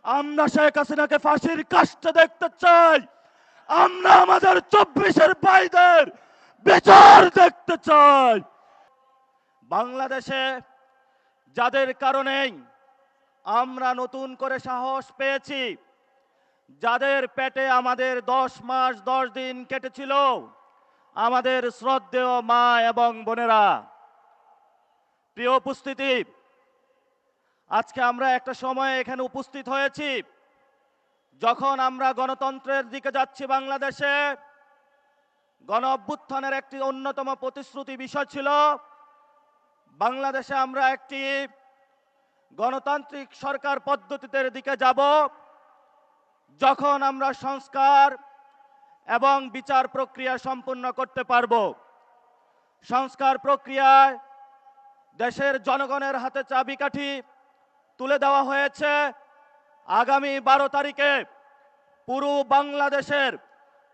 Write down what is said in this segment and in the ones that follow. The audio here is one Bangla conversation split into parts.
আমরা শেখ হাসিনাকে ফাঁসির কাস্টে দেখতে চাই। আমরা আমাদের 24-এর ভাইদের বিচার দেখতে চাই। বাংলাদেশে যাদের কারণেই আমরা নতুন করে সাহস পেয়েছি, যাদের পেটে আমাদের 10 মাস 10 দিন কেটেছিল, আমাদের শ্রদ্ধেয় মা এবং বোনেরা, প্রিয় উপস্থিতি, আজকে আমরা একটা সময়ে এখানে উপস্থিত হয়েছি যখন আমরা গণতন্ত্রের দিকে যাচ্ছি। বাংলাদেশে গণ অভ্যুত্থানের একটি অন্যতম প্রতিশ্রুতি বিষয় ছিল বাংলাদেশে আমরা একটি গণতান্ত্রিক সরকার পদ্ধতিতে দিকে যাব, যখন আমরা সংস্কার এবং বিচার প্রক্রিয়া সম্পূর্ণ করতে পারব। সংস্কার প্রক্রিয়ায় দেশের জনগণের হাতে চাবিকাঠি তুলে দেওয়া হয়েছে। আগামী 12 তারিখে পুরো বাংলাদেশের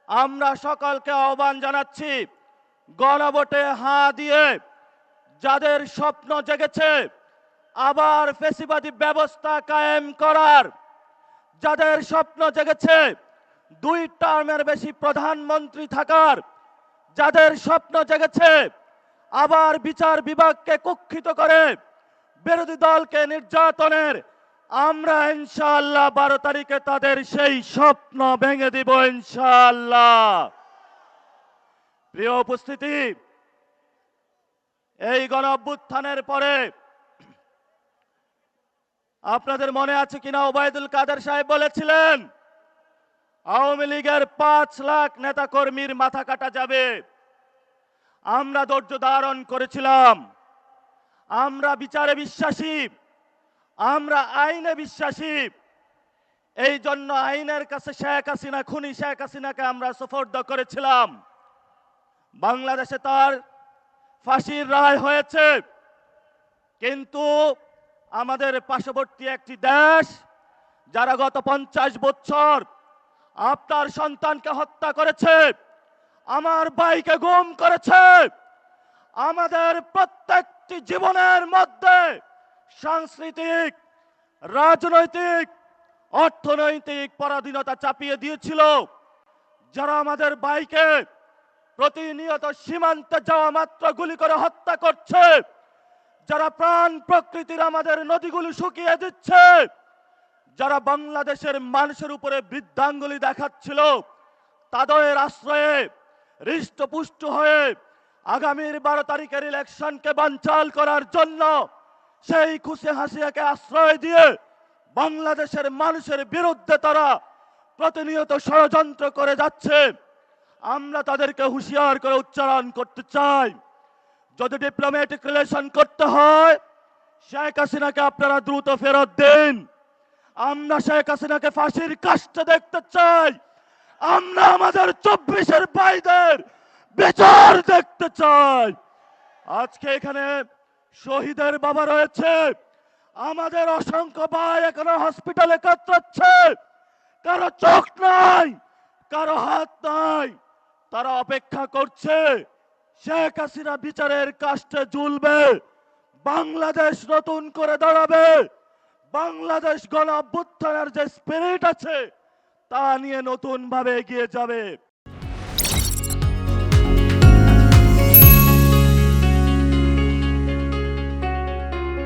আমরা সকলকে আহ্বান জানাচ্ছি, গণভোটে হাঁ দিয়ে যাদের স্বপ্ন জেগেছে আবার ফ্যাসিবাদী ব্যবস্থা কায়েম করার, যাদের স্বপ্ন জেগেছে 2 টার্মের বেশি প্রধানমন্ত্রী থাকার, যাদের স্বপ্ন জেগেছে আবার বিচার বিভাগকে কুক্ষিত করে বিরোধী দলকে নির্যাতনের, আমরা ইনশাআল্লাহ 12 তারিখে তাদের সেই স্বপ্ন ভেঙে দিব ইনশাআল্লাহ। প্রিয় উপস্থিতি, এই গণ অভ্যুত্থানের পরে আপনাদের মনে আছে কিনা, ওবায়দুল কাদের সাহেব বলেছিলেন আওয়ামী লীগের 5 লাখ নেতা কর্মীর মাথা কাটা যাবে। আমরা ধৈর্য ধারণ করেছিলাম। আমরা বিচারে বিশ্বাসী, আমরা আইনে বিশ্বাসী। এই জন্য আইনের কাছে শেখ হাসিনা, খুনি শেখ হাসিনাকে আমরা সুপর্দ করেছিলাম। বাংলাদেশে তার ফাঁসির রায় হয়েছে, কিন্তু আমাদের পার্শ্ববর্তী একটি দেশ যারা গত 50 বছর আপনার সন্তানকে হত্যা করেছে, আমার ভাইকে গুম করেছে, আমাদের প্রত্যেকটি জীবনের মধ্যে সাংস্কৃতিক, রাজনৈতিক, অর্থনৈতিক পরাধীনতা চাপিয়ে দিয়েছিল, যারা আমাদের ভাইকে প্রতিনিয়ত সীমান্তে যাওয়া মাত্র গুলি করে হত্যা করছে, যারা প্রাণ প্রকৃতির আমাদের নদীগুলো শুকিয়ে দিচ্ছে, যারা বাংলাদেশের মানুষের উপরে বৃদ্ধাঙ্গুলি দেখাচ্ছিল, তাদের আশ্রয়ে হৃষ্টপুষ্ট হয়ে আগামীর 12 তারিখের ইলেকশনকে বানচাল করার জন্য সেই খুশি হাসিনাকে আশ্রয় দিয়ে বাংলাদেশের মানুষের বিরুদ্ধে তারা প্রতিনিয়ত ষড়যন্ত্র করে যাচ্ছে। আমরা তাদেরকে হুঁশিয়ার করে উচ্চারণ করতে চাই, যদি ডিপ্লোম্যাটিক রিলেশন করতে হয় শেখ হাসিনাকে আপনারা দ্রুত ফেরত দিন। আমরা শেখ হাসিনাকে ফাঁসির কাস্টে দেখতে চাই। আমরা আমাদের 24-এর ভাইদের বিচার দেখতে চাই। আজকে এখানে শহীদের বাবা রয়েছে, আমাদের অসংখ্য ভাই এখনো হসপিটালে কাতরাচ্ছে, কারো চোখ নাই, কারো হাত নাই, তারা অপেক্ষা করছে শেখ হাসিনা বিচারের কাস্টে ঝুলবে, বাংলাদেশ নতুন করে দাঁড়াবে, বাংলাদেশ গণ অভ্যুত্থানের যে স্পিরিট আছে তা নিয়ে নতুন ভাবে এগিয়ে যাবে।